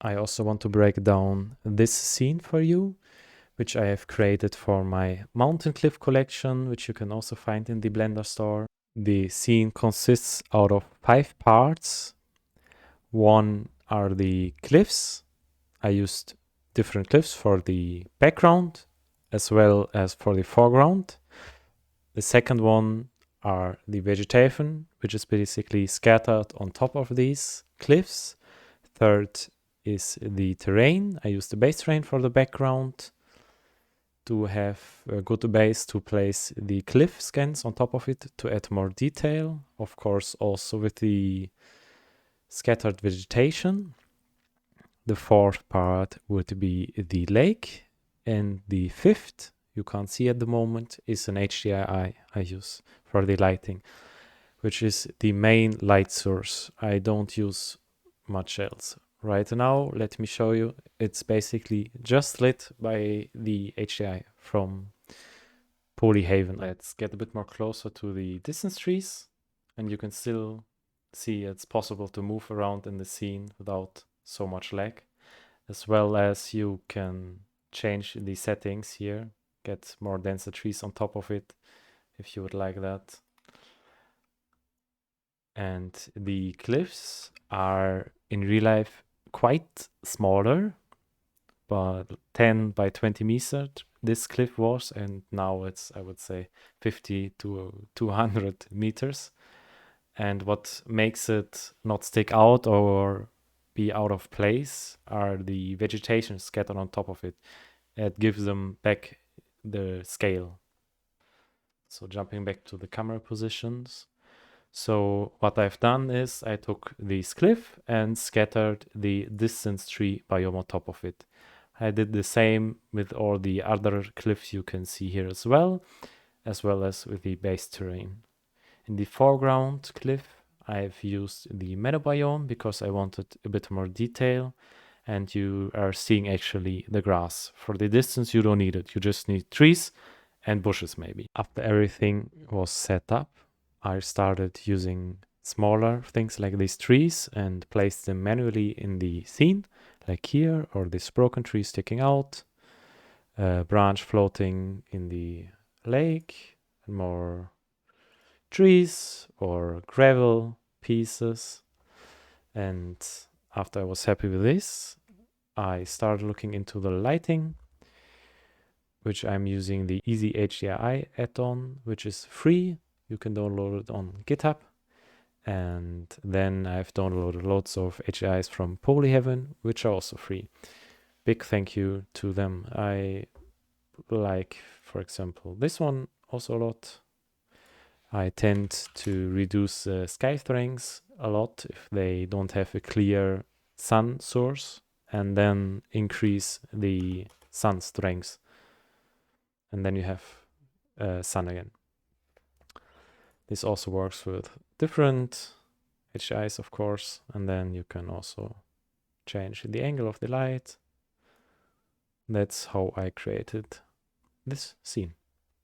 I also want to break down this scene for you, which I have created for my mountain cliff collection, which you can also find in the Blender store. The scene consists out of 5 parts. One are the cliffs. I used different cliffs for the background as well as for the foreground. The second one are the vegetation, which is basically scattered on top of these cliffs. Third is the terrain. I use the base terrain for the background to have a good base to place the cliff scans on top of it to add more detail. Of course, also with the scattered vegetation. The fourth part would be the lake. And the fifth, you can't see at the moment, is an HDRI I use for the lighting, which is the main light source. I don't use much else. Right now, let me show you. It's basically just lit by the HDI from Polyhaven. Let's get a bit more closer to the distance trees, and you can still see it's possible to move around in the scene without so much lag, as well as you can change the settings here, get more denser trees on top of it if you would like that. And the cliffs are in real life quite smaller, but 10 by 20 meters this cliff was, and now it's, I would say, 50 to 200 meters. And what makes it not stick out or be out of place are the vegetation scattered on top of it. It gives them back the scale. So jumping back to the camera positions. So what I've done is I took this cliff and scattered the distance tree biome on top of it. I did the same with all the other cliffs you can see here as well as with the base terrain. In the foreground cliff, I've used the meadow biome because I wanted a bit more detail, and you are seeing actually the grass. For the distance, you don't need it. You just need trees and bushes maybe. After everything was set up, I started using smaller things like these trees and placed them manually in the scene, like here, or this broken tree sticking out, a branch floating in the lake, and more trees or gravel pieces. And after I was happy with this, I started looking into the lighting, which I'm using the Easy HDRI add-on, which is free. You can download it on GitHub. And then I've downloaded loads of HDRIs from Polyhaven, which are also free. Big thank you to them. I like, for example, this one also a lot. I tend to reduce sky strengths a lot if they don't have a clear sun source, and then increase the sun strength. And then you have sun again. This also works with different HIs, of course, and then you can also change the angle of the light. That's how I created this scene.